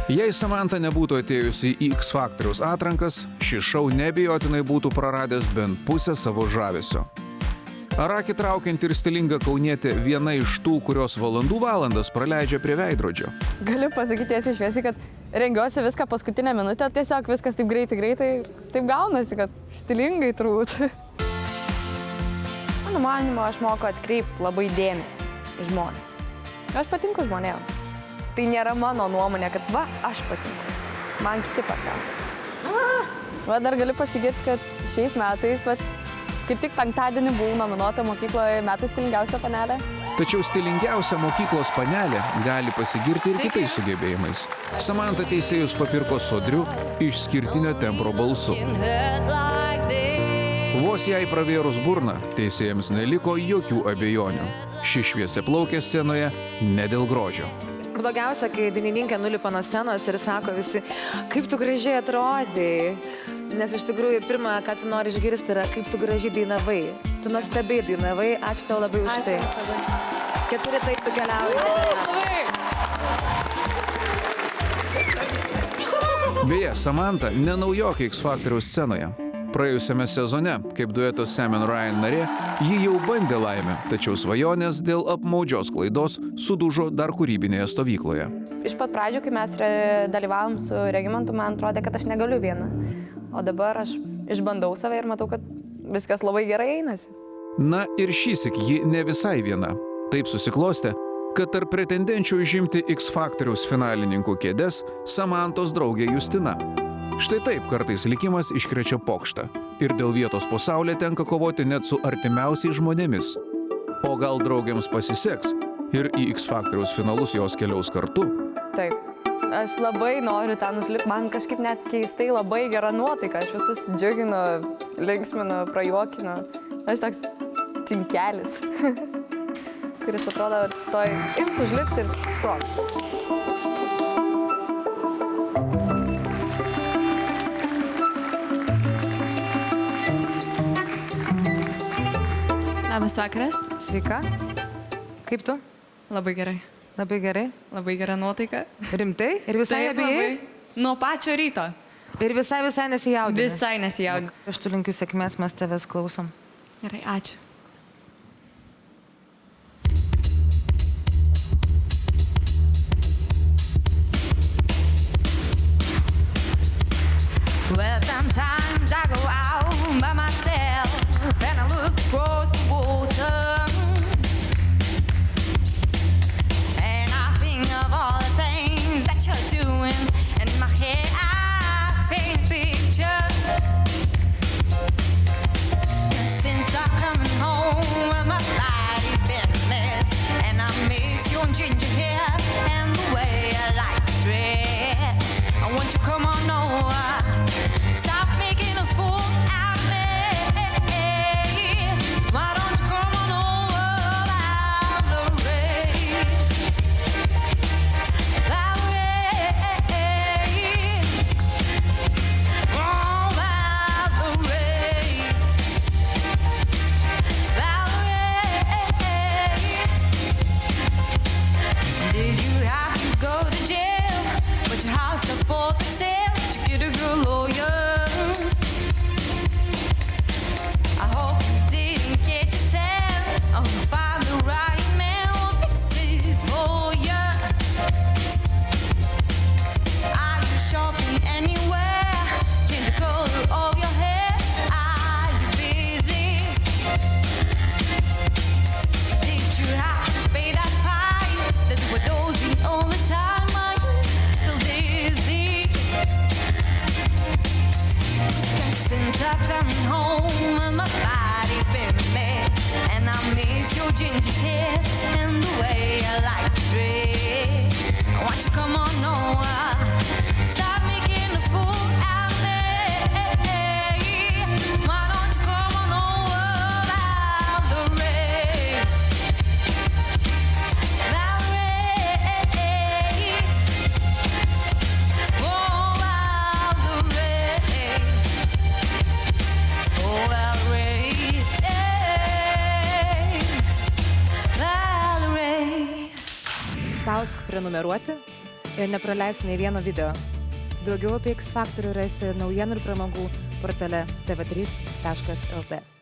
Jei Samanta nebūtų atėjusi į X Faktoriaus atrankas, šis šou neabejotinai būtų praradęs bent pusę savo žavesio. Ar akį traukianti ir stilinga kaunietė viena iš tų, kurios valandas praleidžia prie veidrodžio? Galiu pasakyti tiesiai šviesiai, kad rengiuosi viską paskutinę minutę, tiesiog viskas taip greitai, taip gaunasi, kad stilingai turbūt. Mano manimo, aš moku atkreipti labai dėmesį į žmonės. Aš patinku žmonėms. Tai nėra mano nuomonė, kad aš patinku. Man kiti pasako. Dar galiu pasigirti, kad šiais metais, kaip tik penktadienį buvau nominuota mokykloje metų stilingiausia panelė. Tačiau stilingiausia mokyklos panelė gali pasigirti ir kitais sugebėjimais. Samanta teisėjus papirko sodriu, išskirtinio tembro balsu. Vos jai pravėrus burną, teisėjams neliko jokių abejonių. Ši šviesiaplaukė scenoje ne dėl grožio. Blogiausia, kai dainininkė nulipa nuo scenos ir sako visi, kaip tu gražiai atrodai. Nes iš tikrųjų, pirma, ką tu nori išgirsti, yra, kaip tu gražiai dainavai. Tu nuostabiai dainavai, ačiū tau labai už tai. 4 taip tu keliauji. Beje, Samanta ne naujokė X Faktoriaus scenoje. Praėjusiame sezone, kaip dueto Sam & Ryan narė, ji jau bandė laimę, tačiau svajonės dėl apmaudžios klaidos sudužo dar kūrybinėje stovykloje. Iš pat pradžių, kai mes dalyvavom su Regimantu, man atrodė, kad aš negaliu viena. O dabar aš išbandau save ir matau, kad viskas labai gerai einasi. Na ir šįsyk ji ne visai viena. Taip susiklostė, kad tarp pretendenčių užimti X Faktoriaus finalininkų kėdes Samantos draugė Justina. Štai taip kartais likimas iškrečia pokštą. Ir dėl vietos po saulė tenka kovoti net su artimiausiais žmonėmis. O gal draugėms pasiseks ir į X Faktoriaus finalus jos keliaus kartu? Taip. Aš labai noriu ten užlipti, man kažkaip net keistai labai gera nuotaika, aš visus džiuginu, linksminu, prajuokinu. Aš toks tinkelis, kuris atrodo, toj ims užlips ir sprogs. Labas vakaras. Sveika. Kaip tu? Labai gerai. Labai gerai. Labai gera nuotaika. Rimtai? Ir visai abejai? Nuo pačio ryto. Ir visai nesijaudini? Visai nesijaudini. Aš tu linkiu sėkmės, mes tavęs klausom. Gerai, ačiū. Well, sometimes I go out by myself and I look across the water and I think of all the things that you're doing and in my head I paint a picture. Since I'm coming home, my body's been a mess and I miss your ginger hair and the way I like to dress. I want you to come on over. Stop making a fool out of me. Why don't you come on over, Valerie? Valerie. Oh, Valerie. Valerie. Did you have to go to jail? Put your house up for the sale to get a good lawyer. I hope you didn't get your tan. Oh, find the right man will fix it for you. Are you shopping anywhere? Change the color of your hair. Are you busy? Did you have to pay that fine that you were dodging all the time? Are you still dizzy? 'Cause since I've come home, my body's been a mess, and I miss your ginger hair and the way I like to dress. I want you to come on over, stop making a fool out of me. Why don't you come on over, Valerie? Valerie. Oh, Valerie. Oh, Valerie. Valerie. Spausk prenumeruoti ir nepraleisi nei vieno video. Daugiau apie X Faktorių rasi naujienų ir pramogų portale tv3.lt.